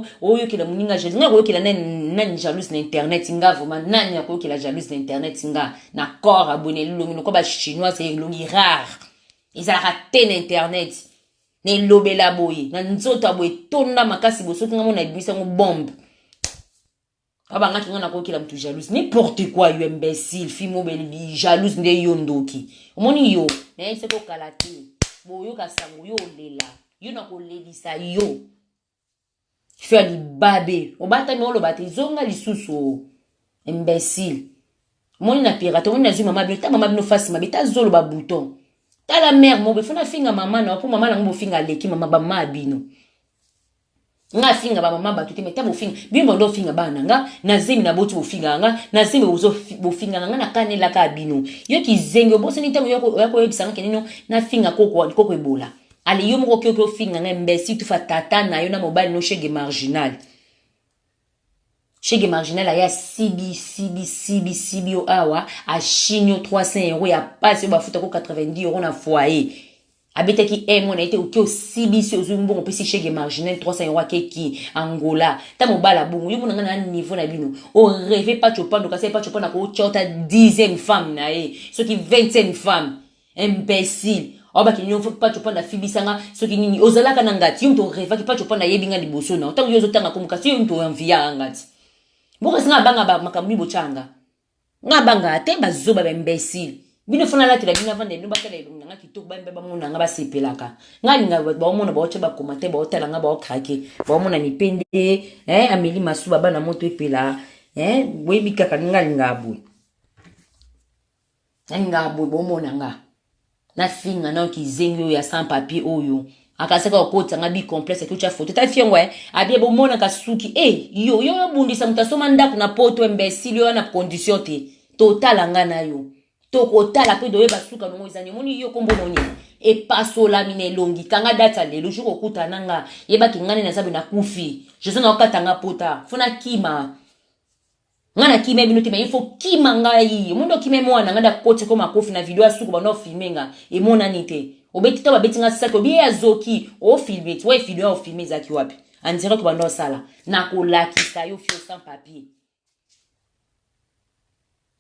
bino oyo ki la muninga jalouse nga oyo ki la nani jalouse na internet nga vraiment nani oyo ki la jalouse na internet nga na corps abonné longi no ko ba chinois c'est longi rare ils a raté na internet ne lobela boye na nzoto aboye tonda makasi bosoki nga mona ibisa ngo bombe abanga kinga na ko ki la mtu jalouse n'importe quoi you imbécile fimo beli jalouse nde yondoki omoni yo na ese ko kalate boyo kasango yo lela yo na ko lelisa yo faire du babé obata mi olobata izonga lisusu imbécile moni na pirate moni na zuma mabio ta mama bino face mabita zolo ba bouton ta la mère mo be fona finga mama na po mama na ngo finga leki mama ba mabino nga finga ba mama ba tuti meta bo finga bimbo ndo finga bana nga na zemi na botu bo finga nga na zemi bozo bo finga nga na kanela ka bino yo ki zengo boso ni tamu yako yebisanga kenino na finga koko ebola ale yo moko kyo finga nga mbesi tu fa tata na yo na mobile no shege marginal aya sibi awa a chinyo 300 euros ya passe ba futa ko 90 euros na foyer abete ki mon a été au kyo sibi si ozumbo on peut si shege marginal 300 euros ki Angola ta mobile bongo yo mona na niveau na bino o rêve pas chopando ka c'est pas chopando ko chota 10e femme na ce qui 20e femme imbécile oba ki nyofo pa chopanda fibisanga so ki nini ozala kana ngati yumto reva ki pa chopanda yebinga liboso na otango yozo tanga komuka si yumto envia ngati boka singa banga ba makambi bochanga nga banga te bazoba ba imbécile bino fona la tela bino vande bino batela elunga nga kitoko ba mbeba mona nga basepelaka nga linga ba mona ba oche ba komate ba otela nga ba okrake ba mona ni pende ameli masuba bana moto epela webi kaka nga linga abu bo mona nga na finga na ki zengo ya sans papier oyo akaseka okota nga bi complexe ke ucha photo ta fiengwe abie bo mona kasuki yo bundisa mutasoma ndako na poto imbécile yo na condition te total nga na yo to kotala pe doye basuka no izani moni yo kombo moni e paso la mine longi kanga data lelo juko kuta nanga yeba kingane na sabe na kufi je sona okatanga pota funa kima ngana kime bino tima ifo kima ngai mundo kime mwana ngada kote ko makofi na video asuku bano filmenga e mona nite obeti to babeti nga sako bi azoki o filmer to video o filmer zaki wapi andira ko bano sala na ko lakisa yo fio sans papier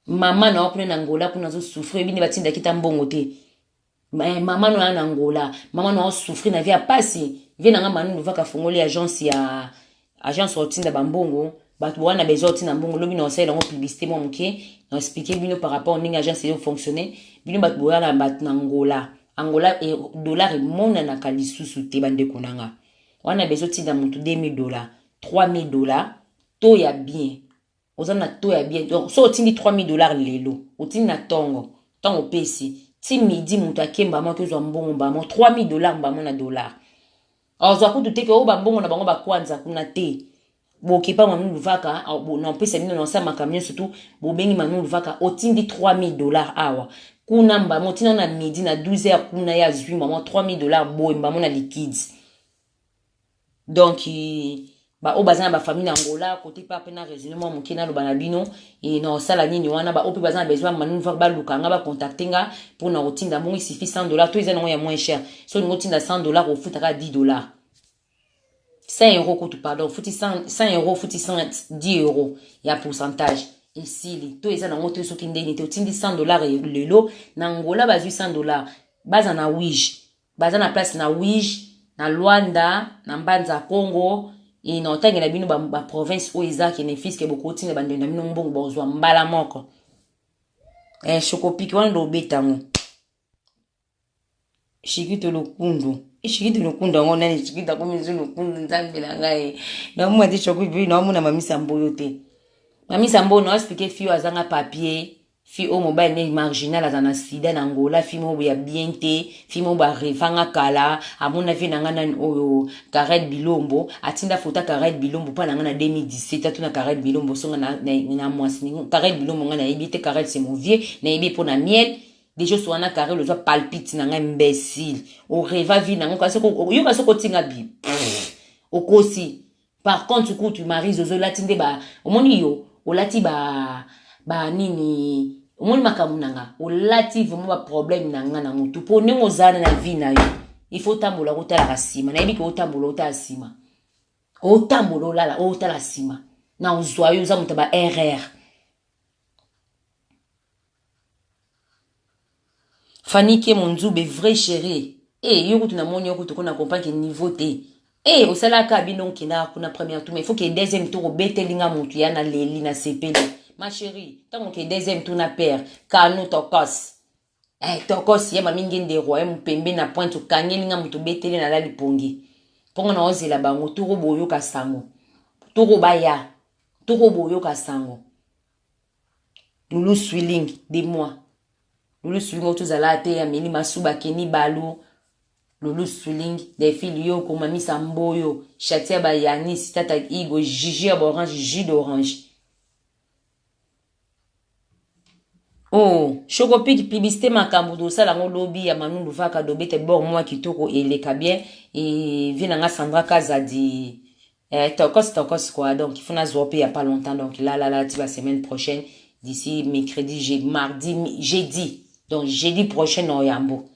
mama na okune na Angola kuna zo souffrir bini batinda kita mbongo te mama no na Angola mama no souffrir na via pasi vient nga manu no vaka fongoli agence otinda bambongo batu wana bezoti na mbongo lobi na osela ngo publicité mo muke na expliquer bino par rapport ni agence yo fonctionner bino batu wana bat na Angola et dollar mona na kalisusu te bande konanga wana bezoti na mutu $2000 $3000 to ya bien ozana to ya bien donc so otindi $3000 lelo otindi na tongo pesi ti midi mutu akemba mo kezwa mbongo ba mo $3000 ba mo na dollar ozo akutu teke o ba mbongo na bango ba kwanza kuna te bokipa manu luvaka na pesa mino na sama camion surtout bobengi manu luvaka otindi $3000 awa kuna mba mo tina na midi na 12h kuna ya zwi mama $3000 boy mba mo na liquide donc ba o bazana ba famille na Angola côté pa pena raisonnement mukina lo banabino et na sala nini wana ba o pe bazana besoin manu luvaka ba lukanga ba contacter nga pour na otinda mo il suffit $100 to izana ya moins cher so ni otinda $100 au futaka $10 100 euros que tu pardon, fouti 100 euros, fouti 10 euros, il y a pourcentage. Et si les taux ils ont monté sur kindénité, tu dis $100 le lot, n'Angola bas $100, bas na Ouija, bas na place na Ouija, na Luanda, na Mbanza Congo, et na otanga na bino ba province où Isaac et les fils que beaucoup tine bande na bino mbongo bozwa mbala moko. Chokopiki wana do betango. Shikito lokundu. Ishikiti nukunda ngona ni chikita kumizu nukundu nzambila ngai na mwa ti chokupi na mwa na mamisa mboyo te mamisa mboyo na expliquer fio azanga papier fio mobile ne marginal azana sida na Angola fio mo ya bien te fio mo ba revanga kala amuna vi na ngana oyo Karet Bilombo atinda fota Karet Bilombo pa na ngana 2017 atuna Karet Bilombo songa na mwasi Karet Bilombo ngana ebite Karet c'est mon vieux na ebi po na miel déjà sur un carré le joie palpite na imbécile au rêve vie na ngoko yo ka soko tinga bi au kosi par contre tu maries zo latinde ba omoni yo o lati ba nini omoni makamunanga o lati vraiment ba problème na ngana mutu po ne ngozana na vie na yo il faut tambola ko tala kasima na ebi ko tambola ota asima otambola olala otala nsima na ozwa yo oza moto ba RR. Fanike Monzube vrai chéri. Yo kutu na moni yo kutu kona comprendre que niveau te. Osala ka bino kina kuna première tour mais il faut que deuxième tour obetelinga mutu ya na leli na sepeli. Ma chérie, tant que deuxième tour na père, kanu tokos. Tokos ya mami ngende roi mpembe na pointe kangelinga mutu beteli na lali pongi. Pongo na ozela bango turo boyo ka sango. Turo baya. Turo boyo ka sango. Lulu Swilling des mois. Lulu Swilling otuzala te ya meli masuba keni balu. Lulu Swilling des filles yo ko mami samboyo chatia ba Yanis tata Igo Gigi orange jus d'orange. Chocopik publicité makambo do sala ngo lobby ya Manu Luvaka do bete bor moi kitoko eleka bien et vient nga Sandra Kazadi tokos quoi donc il faut na zoper il y a pas longtemps donc là tu vas semaine prochaine d'ici mercredi mardi jeudi donc jeudi prochain no yambo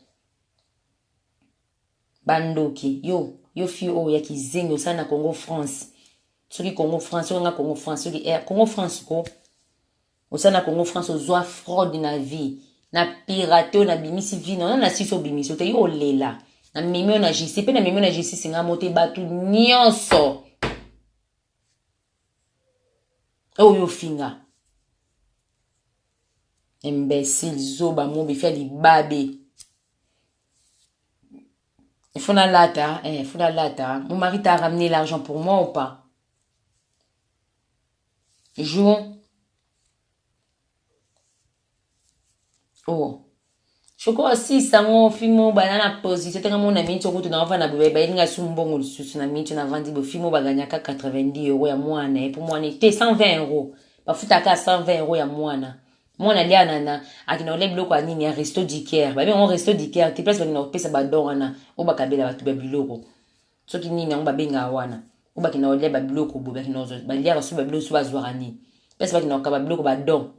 bandoki yo fi ya kizengo sana Congo France soki Congo France nga Congo France soki Congo France ko osana Congo France ozwa fraude na vie na pirate na bimisi vie non na siso bimisi te yo lela na mimio na JC pe na mimio na JC singa mote batu nyonso yo finga imbécile zoba mo bifia libabe. Il faut la lata, Mon mari t'a ramené l'argent pour moi ou pas? Jour. Je crois aussi ça mon film banana position c'était mon ami tu na va na bebe ba inga sumbongo lususu na minti na vandi bo film baganya ka 90 € ya mwana et pour moi n'était 120 €. Ba futa ka 120 € ya mwana. Mwana lia nana akina ole bloko anini ya resto d'Ikea. Ba bien on resto d'Ikea te place ba na pesa ba dona o ba kabela ba tu ba biloko. Soki nini on ba benga wana. O ba kina ole ba biloko bo ba kina ba lia ba su ba biloko su ba zwarani. Pesa ba kina ka ba biloko ba don.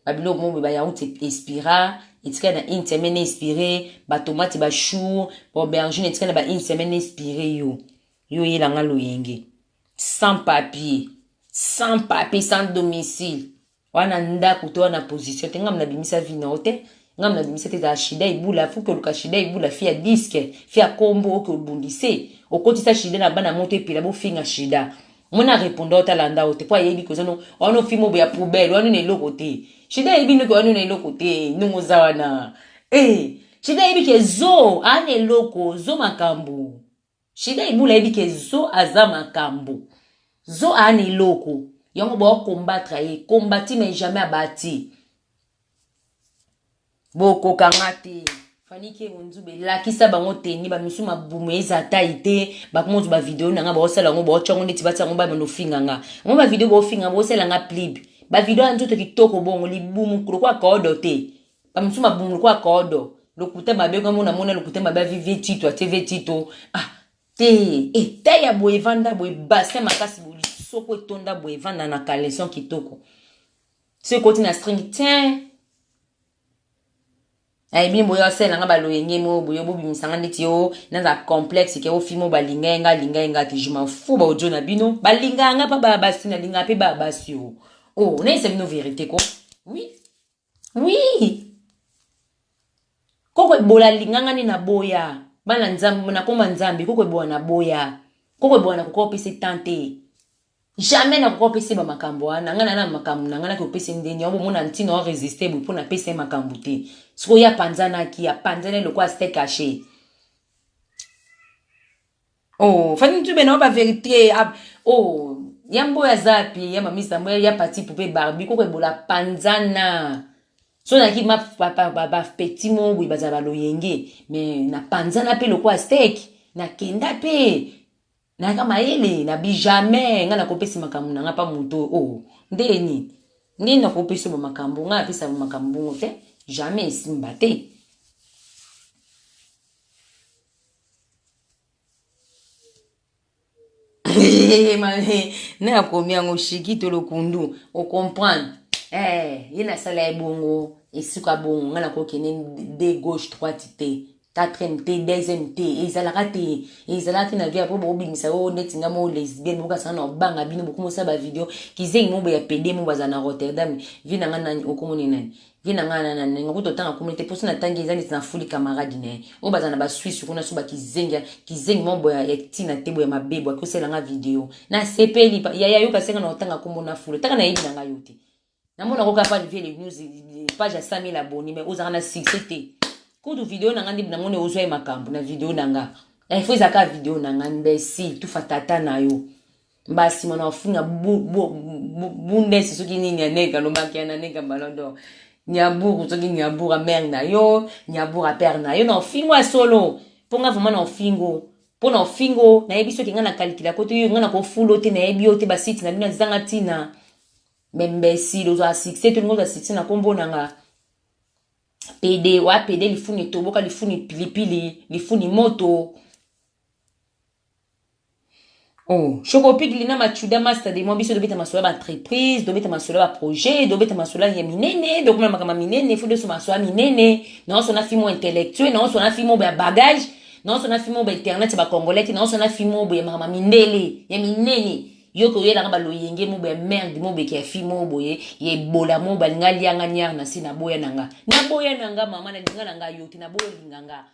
Babilo mo ba ya uti expira itika na une semaine expiré ba tomate ba chou ba aubergine itika na ba une semaine expiré yo yelanga loyenge sans papier sans domicile wana ndako to na position te ngam na bimisa vina ote ngam na bimisa te da shida ibula fu ke luka shida ibula fi ya disque fi ya kombo ke bundise okotisa shida na bana moto epila bo finga shida mona répondre au talanda ote po yebi ko zono ono fimo bo ya poubelle wanu ne lokote shida yebi no ko wanu ne lokote nungo zawana shida yebi ke zo ane loko zo makambu shida ibula yebi ke zo aza makambu zo ane loko yango bo combattre combati mais jamais abattu boko kangate Fanike Monzube lakisa bango teni ba misu mabumu eza taite ba komo ba video na nga ba osala ngo ba chongo neti ba tsango ba no finganga ngo ba video bo finga bo osala nga plib ba video anzoto kitoko bongo libumu kwa kodo te ba misu mabumu kwa kodo lokuta ba bego mona mona lokuta ba vive tito TV tito te ya bo evanda bo bassin makasi bo soko etonda bo evanda na kaleson kitoko se koti na string tiens bien boyo sela nga baloyenge mo boyo bobi misanga neti yo na complexe ke o fimo balinga ti je m'en fous ba ojo na bino balinga nga pa ba basi na linga pe ba basi yo na c'est une vérité ko oui koko bola linga nga ni na boya bana nzambe na komba nzambe koko bola na boya koko bola na koko pese tante jamais na koko pese ba makambo wana nga na makambo na nga na ko pese ndeni obo mona ntino résister bo pona pese makambo te siko ya panzana ki ya panzana le quoi c'était caché fani tu bena ba vérité yambo ya zapi ya mamisa mwe ya parti poupée Barbie koko bola panzana so na ki ma ba petit mo wi bazaba loyenge mais na panzana pe le quoi steak na kenda pe na kama ele na bi jamais nga na kopesi makambo na nga pa muto ndeni na kopesi bo makambo nga pesa bo makambo te jamais simba te na komi yango shiki to lokundu o comprendre yena sala ebongo esika bongo nga na kokene de gauche droite te 4ème te 2ème te ezalaka te ezalaki na vie po bobimisa o neti nga mo lesbienne bokasanga na obanga bino bokomosa ba video kizengi mo boya pede mo baza na Rotterdam vi na nga nani okomoni nani vi na nga nani nga kuto tanga communauté poso na tangi ezali na fuli camarade ne o baza na ba Suisse kuna so ba kizengi mo boya ya tina te boya mabebo akosela nga video na sepeli ya yo kasenga na otanga komona fuli taka na yebi na nga yote na mona ko kapali vie les news page ya 5000 abonnés mais ozanga na succès te kutu video nanga ndi nango ne ozwa makambo na video nanga il faut zaka video nanga mbesi tu fatata na yo mbasi mona ofunga bundesi soki nini aneka no makiana neka balondo nyaburu soki nyabura mère na yo nyabura père na yo na ofingo solo ponga vraiment na ofingo pona ofingo na yebi soki ngana calcula koto yo ngana ko fulo te na yebi yo te ba site na bina zanga tina mbesi lozo a succès to ngoza site na kombo nanga PD wa PD lifuni toboka lifuni pilipili lifuni moto oh chokopik lina machuda master de mobiso dobeta masola ba entreprise dobeta masola ba projet dobeta masola ya minene dokuma makama minene fudo so masola minene na so na fimo intellectuel na so na fimo ba bagage na so na fimo ba internet ba congolais na so na fimo ba makama mindele ya minene yoko yela ngaba loyenge mo ba merde mo be ke fi mo boye ye bola mo ba ngali yanga nyar na sina boya nanga mama na linga nanga yoti na boya linganga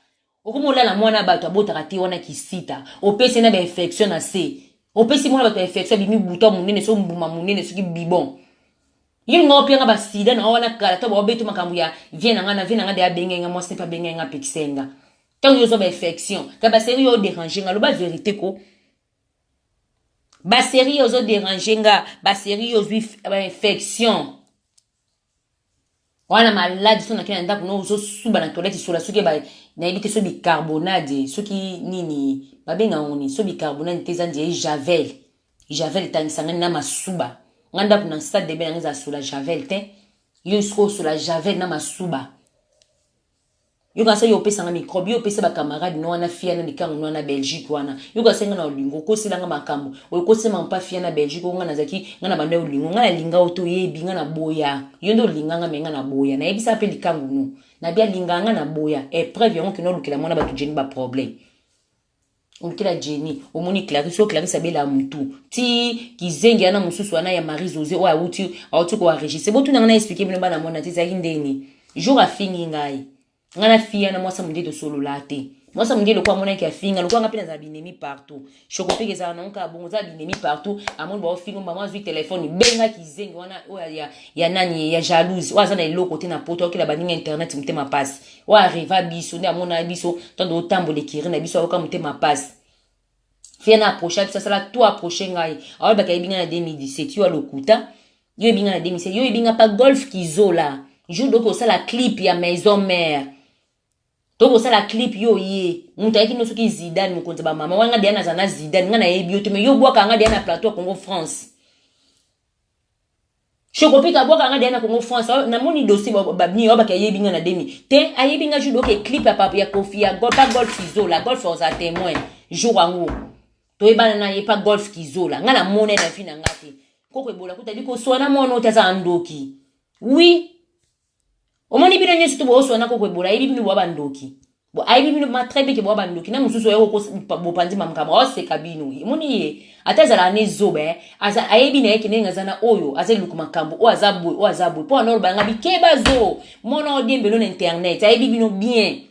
okomola la mwana bato abotaka ti wana kisita opesi na ba infection na se opesi mwana bato infection bimi buto munene so mbuma munene soki bibon yini ngo pianga ba sida na wana kala to ba obeto makambu ya viena nga de abenga moi c'est pas benga pixenga tant yo so ba infection ka ba sérieux déranger nga lo ba vérité ko ba série ozo déranger nga ba série ozo infection wana malade so na kena ndako no ozo suba na toilette so la soki ba na ebite so bicarbonate soki nini babenga ngoni so bicarbonate tezandi javel tanisanga na masuba nganda kuna stade de bena ngiza so la javel te yo so la javel na masuba yo ka se yo pesa nga microbe yo pesa ba camarade no wana fia na likango no na Belgique wana yo ka senga na olingo ko silanga makambo o ko sema mpa fia na Belgique ngo na zaki nga na bande olingo nga na linga oto yebi nga na boya yo ndo linga nga menga na boya na yebisa pe likango no na bia linga nga na boya épreuve yango kino lukela mona ba tujeni ba problème ukila jeni omoni Clarisse abela mutu ti kizengi ana mususu wana ya Marie José o auti ko enregistrer bo tu na expliquer bino bana mona ti zaki ndeni jour afingi ngai ngana fia na mwasa munde to solo late mwasa munde lokwa mona ki afinga lokwa ngapena za binemi partout chokopeke za na nka bongo za binemi partout amon ba ofingo mama zui téléphone benga kizengi wana o ya nani ya jalouse wa za na eloko te na poto okila baninga internet mutema passe wa arriva biso nda mona biso tando tambo le kiri na biso oka mutema passe fia na approcher ça ça la tout approcher ngai awa ba kai binga na 2017 yo lokuta yo binga na 2017 yo binga pa golf kizola jour doko ça la clip ya maison mère toko sala clip yo ye muta yaki no soki Zidane mukonza ba mama wanga diana zana Zidane ngana yebi yo te me yo bwaka nga diana plateau Congo France chokopika bwaka nga diana Congo France na moni dossier babni obaka yebi nga na demi te ayebi nga judo ke clip ya papa ya Kofi ya golf kizola golf za témoin jour wango to ebana na ye pa golf kizola nga na mona na fina ngati koko ebola kutali ko swana mono taza andoki oui omoni bino nyesu to bo swana koko ebola yebi bino bwa ndoki bo ayebi bino ma très bien ke bwa ndoki na mususu yo ko bo panzi mamkama o se kabino omoni ye atazala ne zobe aza ayebi na yeke nenga zana oyo azeluku makambo o azabu po anol banga bikeba zo mona odembe no internet ayebi bino bien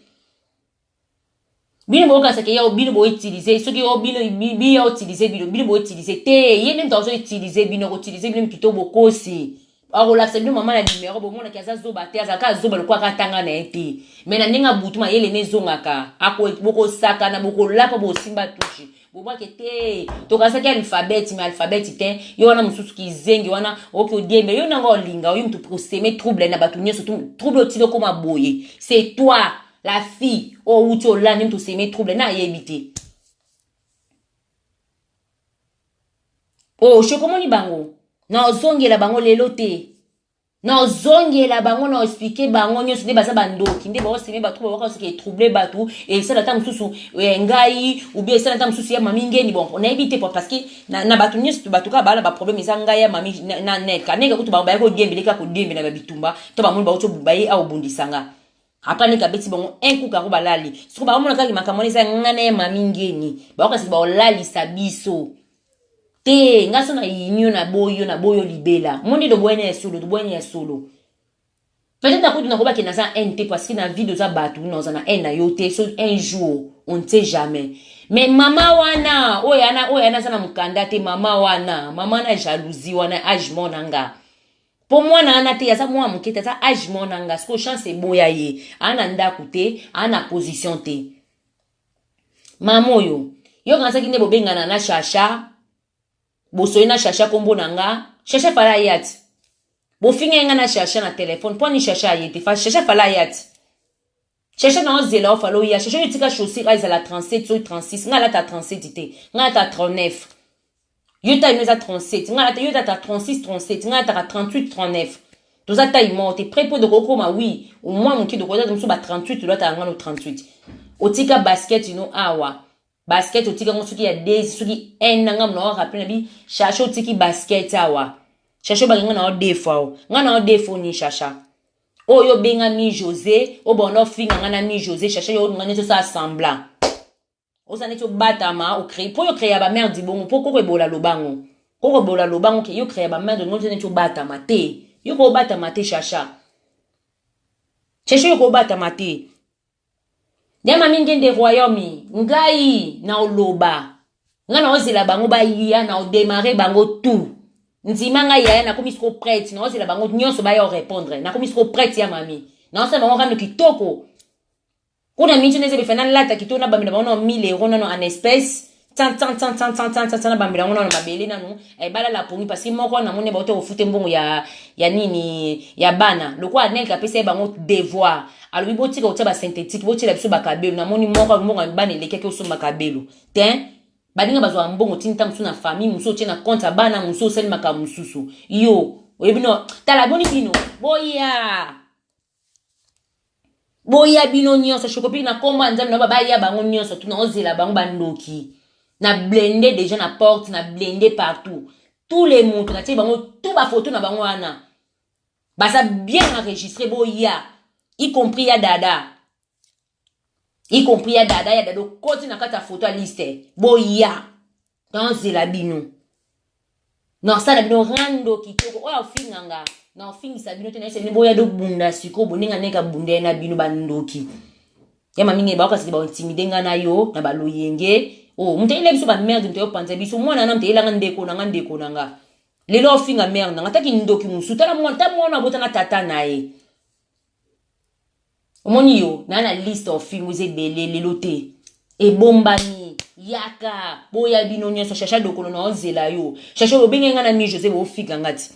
bino bo kansa ke ya bino bo utiliser soki o bino bi ya utiliser bino bo utiliser te ye même temps utiliser bino utiliser bino kito bokosi relaxer bino mama na numéro bo mona ke azazo bate azaka zoba lokwa katanga na ete mais na ninga butuma yele ne zongaka ako boko saka na boko lapa bo simba touche bo mwa ke te to kansa ke alphabet mais alphabet te yo wana mususu kizengi wana oki odiembe yo nanga olinga yo mtu proseme trouble na batu nyeso trouble otilo koma boye c'est toi la fille o uti olani mtu seme trouble na yebite oh shokomoni bango na ozongela bango lelo te na ozongela bango na expliquer bango nyoso nde baza bandoki nde bao seme batu ba soki trouble batu et ça ta mususu ngai ou bien ça ta mususu ya mami ngeni bon on a évité parce que na batu nyoso batu ka bala ba problème za ngai ya mami na net ka nega kutu ba ko diembele ka ko diembele na bitumba to ba mun ba oto bubaye au bundisanga Après ni kabeti bon un coup kango balali. Siko ba omona kaki makamoni sa ngane mami ngeni. Ba kasi ba olali sabiso. Te ngaso na yinyo na boyo libela. Mondi do boyene ya solo. Peut-être à côté de qui ça NT parce que dans la vie de ça batou nous en a un yoté un jour on ne sait jamais. Mais maman wana oyana sana mukanda te mama wana mama na jalousie wana age monanga. Pour moi na ana te ya sa moi muketa sa age monanga ce que chance boya ye ana ndaku te ana position te. Mamo yo kansa kine bobengana na shasha bosoyi na shasha kombo nanga shasha fala yati. Bo finge nga na chercher na téléphone pour ni chercher ayete fa chercher fala yati chercher na ozela o falo ya chercher yotika chaussure aiza la 37 so 36 nga la ta 37 ite nga ta 39 yota ino za 37 nga la ta yota ta 36 37 nga ta 38 39 toza ta imote prêt pour de kokoma oui au moins mon ki de koza mso ba 38 doit ta nga no 38 otika basket ino awa basket otika ngosuki ya days suki en nga mno rappeler bi chercher otiki basket awa Chacha ba ngana odefo ngana odefo ni chacha oyo benga mi José o bono finga ngana mi José chacha yo ngana to sa assemblant o sa neto batama o créer pour yo créer ba merde bon pour ko bola lobango ke yo créer ba merde ngoto neto batama te yo ko batama te chacha yo ko batama te dema mingende royaume ngai na oloba ngana ozela bango ba ya na o démarrer bango tout Nzima nga ya na komi siko prête na ozela bango nyonso ba yo répondre na komi siko prête ya mami na ose bango kando kitoko kuna minchi neze befana lata kitoko na bamina bango 1000 euros na no en espèce tan na bamina bango na mabele na no e bala la pongi parce que moko na mone ba oto ofute mbongo ya nini ya bana lokwa anel ka pesa bango devoir alobi botika otaba synthétique botika biso bakabelo na moni moko mbongo bana lekeke osoma kabelo ten badinga bazwa mbongo tinta musu na famille musu otie na compte bana musu osali maka mususu yo oyebino tala boni bino boya bino nyonso chokopi na komba nzambe na baba ya bango nyonso tu na ozela bango bandoki na blender déjà na porte na blender partout tous les montres na tie bango tout ba photo na bango wana basa bien enregistré boya y compris ya dada ya dado koti na kata photo a liste boya dans la bino non ça la bino rando kitoko oya ofinganga na ofingisa bino te na ese boya do bunda siko boninga neka bunda na bino bandoki ya maminge ba ka se ba intimidenga na yo na baloyenge oh mutele biso ba merde mutele panza biso mwana na mutele nga ndeko nanga lelo ofinga merde nga taki ndoki musutala mwana bota na tata nae Omoni yo, na liste of films ebele lelote. E bombani, yaka, boya bino nyonso chacha dokolo na ozela yo. Chacha obenge ngana mi José bo figa ngati.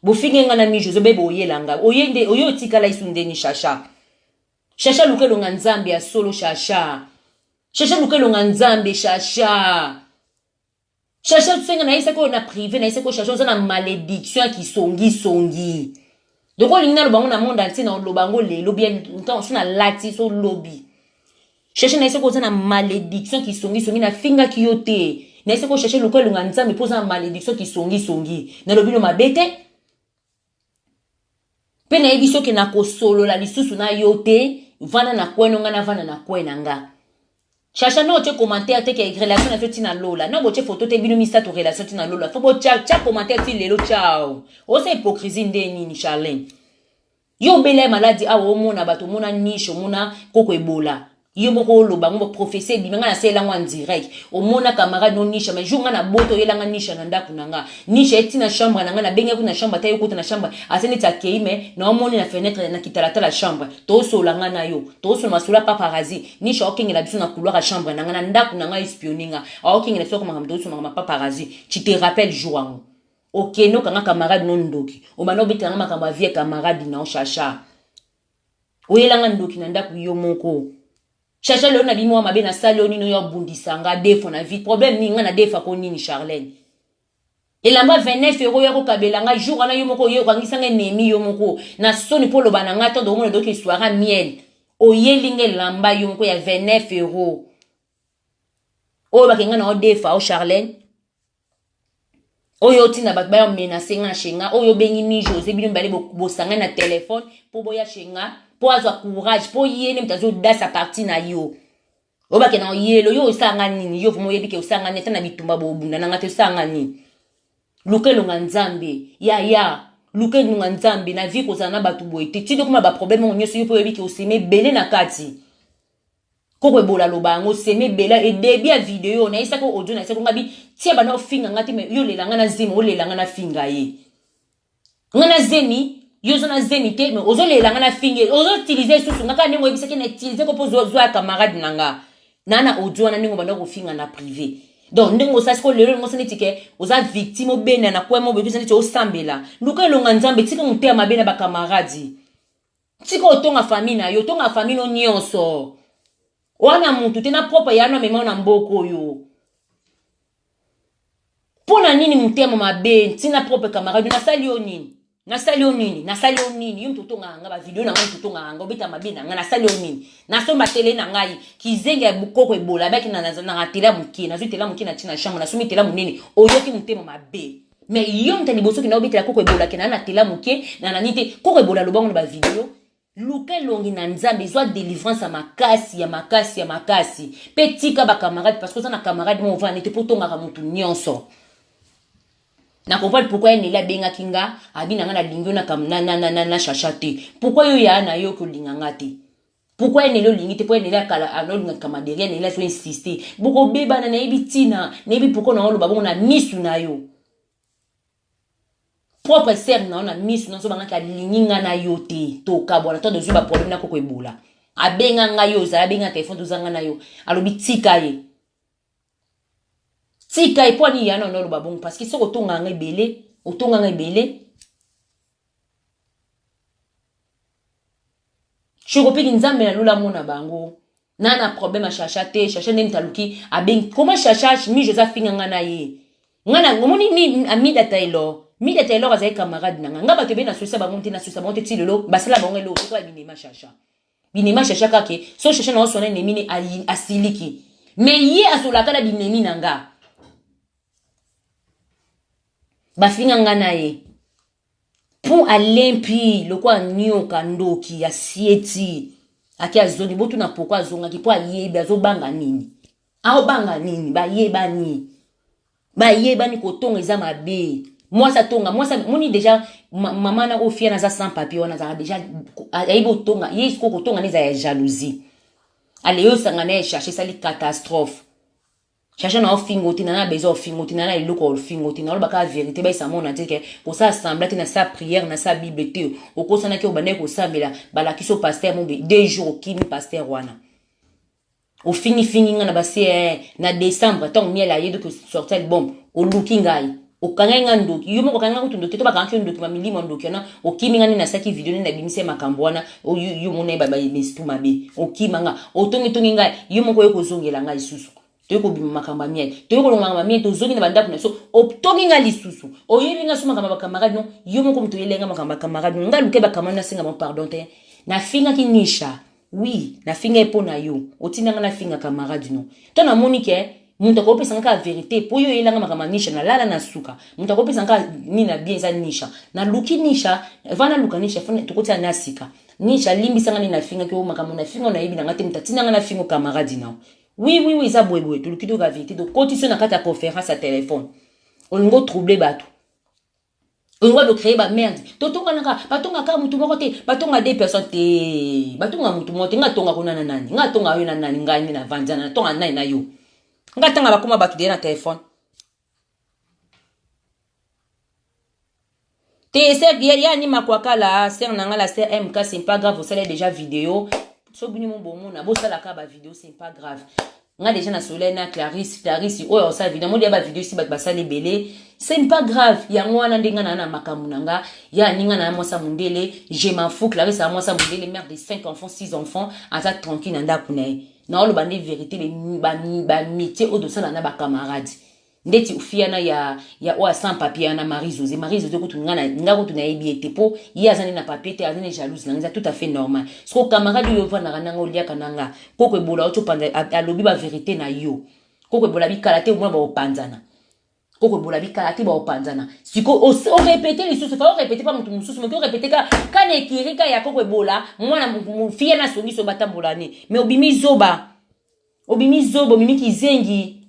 Bo figa ngana mi José be boyelanga. Oyende oyo tikala isundeni chacha. Chacha lukelo nganzambe ya solo chacha. Chacha lukelo nganzambe chacha. Chacha tsenga na isa ko na privé na isa ko chacha na malédiction qui songi. Donc on lingna lobango na monde entier na lobango lelo bien temps sur na lati so lobby chercher na iseko na malédiction qui songi na finga kiyote na iseko chercher lokolo nganza me posa malédiction qui songi na lobino mabete pe na ebiso ke na kosolo la lisusu na yote vana na kweno ngana vana na kwenanga Chacha no che commentaire te ke relation na feti na lola no bo che photo te bino mista to relation ti na lola fo bo cha commentaire ti lelo ciao o se hypocrisie ndeni ni Charlene yo bele maladi awo mona bato mona nisho mona koko ebola yo moko loba ngo professeur bi nga na sela ngwa direct o mona camarade no nisha mais jour nga na boto yela nga nisha na ndaku nanga nisha eti na chambre na nga na benga ku na chambre tayo kuta na chambre asene ta keime na o mona na fenêtre na kitalata la chambre to so la nga na yo to so masula paparazzi nisha o kingela biso na couloir a chambre na nga na ndaku na nga espioninga o kingela so ko mangam to so mangam paparazzi tu te rappelles jour ango OK no kanga camarade no ndoki o mano bitanga makamba vie camarade na o chacha o yela nga ndoki na ndaku yo moko Chacha le na bimo mabe na salo ni no yo bundisanga defo na vie problème ni nga na defa ko nini Charlene elamba 29 euros yo ko kabelanga jour na yo moko yo kangisanga nemi yo moko na soni polo bananga to do mo do ki soira miel o yelinge lamba yo moko ya 29 euros o ba kenga na defa o Charlene o yo tina ba ba menacer nga shenga o yo bengi mi José bino mbale bo sanga na téléphone po boya shenga po azwa courage po yene mtazo dasa parti na yo obake na yelo yo osanga nini yo vumo yebike osanga neta na bitumba bobunda na ngate osanga nini lukelo nga nzambe ya lukelo nga nzambe na vie kozana na batu boyete tinde kuma ba problème onyeso yo po yebike oseme bele na kati koko ebola lobango seme bela e debia video na isa ko audio na isa ko ngabi tia bana ofinga ngati me yo lelanga na zemi o lelanga na finga ye ngana zemi yo zona zemi te me ozo lelanga na finga ozo utiliser susu ngaka nengo ebisa ke na utiliser ko pozo zo camarade nanga nana audio na ningo bana ko finga na privé donc ndingo sa ko lelo ngo sene tike oza victime obena na kwa mo bebisa nti o sambela luka longa nzambe tika mutema mabena ba camarade tika otonga famille na yo tonga famille no nyonso wana muntu tena propre yana mema na mboko yo pona nini mutema mabe tina propre camarade na sali o nini yum tutonga nga ba video na ngai tutonga nga obita mabe na nga na sali o nini na somba tele na ngai kizenga ya bukoko ebola baki na tela muki na zutela muki na tina chambre na sumi tela munene oyoki mutema mabe mais yom tani boso kina obita koko ebola kina na tela muki na nanite koko ebola lobango na ba video luka longi na nzambe zwa délivrance ya makasi petika ba camarade parce que ça na camarade mo va nete potonga ka mutu nyonso na comprendre pourquoi elle la benga kinga abina nga na lingio na kam na chachate pourquoi yo ya na yo ko linganga te pourquoi elle le lingi te pourquoi elle la kala anol nga kamaderi elle la so insister boko beba na ebitina na ebi pourquoi na lo babongo na misu na yo propre sœur na misu na so banga ka linginga na yo te to ka bona to de zuba problème na koko ebola abenga nga yo za abenga téléphone to zanga na yo alobi tika ye tika e poni ya no babongo parce que soko tonga nga ebele chokopiki nzambe na lula mona bango nana problème a chacha nde mtaluki abengi comment chacha mi Joseph finga nga na ye ngana ngomoni mi Amida Taylor azai camarade nanga nga bato be na sosa bango na sosa bango ti lelo basala bango elo to ka binema chacha kake so chacha na osona nemine asiliki mais ye asolaka na binemi nanga bafinga nga na ye pour alempi lokwa nyoka ndoki ya sieti aki azoni botu na poko azonga ki po ayebe azobanga nini aobanga nini bayeba ni kotonga eza mabe mwasa tonga mwasa moni déjà maman na ofia na za sans papier wana za déjà aibo tonga ye ko kotonga neza ya jalousie ale yo sanga na chercher sali catastrophe chercher na ofingo tina na bezo ofingo tina na iloko ofingo tina lo baka vérité ba samona teke ko sa assemblée na sa prière na sa bible te okosana ke obane ko sambela bala kiso pasteur mo 2 jours kimi pasteur wana au fini nga na basi na décembre tant miel ayedo que sortir album au looking ngai o kanga ndoki yumo kanga kutundoki to bakanga ndoki ma milimo ndoki na o kiminga ni na saki video ni na bimise makambo wana o yumo na baba mestu mabe o kimanga o tongi ngai yumo ko ekozongela ngai susu to ko bima makambo miel to ko longa miel to zongi na banda kuna so o tongi ngai lisusu o yelinga suma kama bakamarade no yumo ko mto yelenga makambo kamarade ngai luke bakamana singa mon pardon te na finga kinisha oui na finga epona yo otinanga na finga camarade no to na monike muntu ko pesa nka vérité po yo yelanga makama nisha na lala na suka muntu ko pesa nka ni na bien za nisha na luki nisha vana luka nisha fone to kotia nasika nisha limbisa ngani na finga ko makama na finga na yibi na ngati mtatina ngana finga camarade no oui za bwebwe to luki to ga vérité do kotisi na kata conférence à téléphone on ngo troubler bato on va de créer ba merde totonga naka batonga ka mutu moko te batonga 2 personnes te batonga mutu moko te ngatonga kuna nani ngatonga yo na nani ngani na vanzana tonga nani na yo ngatanga bakoma batu de na téléphone te c'est ya ni makwakala ser nanga la CMK c'est pas grave vous savez déjà vidéo so buni mon bon mona bo sala ka ba vidéo c'est pas grave nga déjà na Soleil na Clarisse oh ça évidemment il y a ba vidéo si ba sala belé c'est pas grave ya ngwana ndinga na makamu nanga ya ninga na mwasa mundele je m'en fous Clarisse a mwasa mundele mère de 5 enfants 6 enfants ata tranquille nda kunae na lo bande vérité ba métier au dosa na ba camarade ndeti ufiana ya o sans papier na Marie José ko tungana nga ko tuna ebiete po ya zani na papier te azani jalouse na tout à fait normal so camarade yo vana nanga olia kananga koko ebola oto panda alobi ba vérité na yo koko ebola bi kalate mo ba opanzana koko bola bikala ti ba opanzana siko o répéter les choses fa o répéter pas mutu mususu mais o répéter ka kana ekirika ya koko bola mwana mufia na songi so batambola ne mais obimi zoba obimi kizengi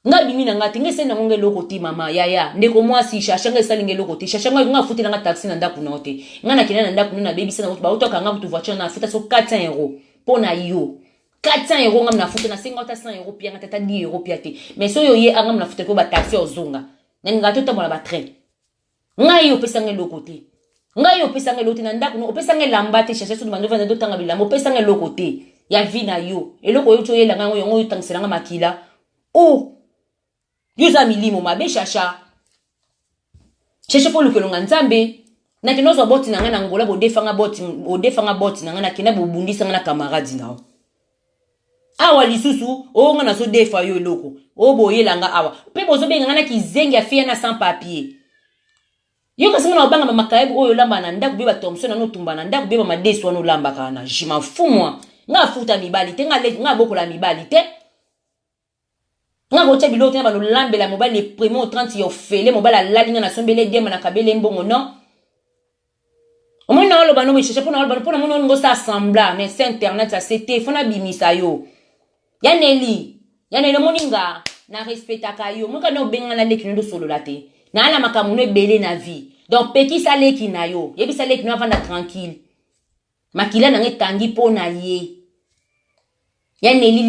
nga bimi na ngati ngese na ngonge loko ti mama yaya ndeko mwasi shashanga esalinge loko ti shashanga nga futi na nga taxi na ndaku na ote nga na kina na ndaku na baby sana ba utoka nga kutu voiture na futa so 400 euros pona yo 400 euros nga na futa na 100 euros pia nga tata 10 euros pia te mais so yo ye anga na futa ko ba taxi ozonga na nga to tambola ba train nga yo pesanga loko te nga yo pesanga loko te na ndaku no pesanga lamba te shasha so mandova na dotanga bilamba pesanga loko te ya vina yo eloko yo to yela nga yo tangsela nga makila oh yuza milimo mabe shasha po lukelonga nzambe na kinozo boti na nga na ngola bo defanga boti na nga na kina bubundisa nga na camarade nao awa lisusu o nga na so defa yo loko o boyela nga awa pe bozo benga nga na kizengi afia na sans papier yo kasinga na obanga makaebu oyo lamba na ndaku beba Thompson na no tumba na ndaku beba madesu wana lamba kana jima fumwa nga futa mibali te nga bokola mibali te nga gocha biloko na bano lambela mobile le primo 30 yo fele mobile la linga na sombele dema na kabele mbongo non omona olo bano me chercher pona olo bano pona mono ngo sa assembla mais c'est internet ça c'était fona bimisa yo yaneli moninga na respectaka yo muka no benga na leki ndo solo late na ala makamuno ebele na vie donc peki sa leki na yo yebi sa leki no avanda tranquille makila na ngetangi pona ye yaneli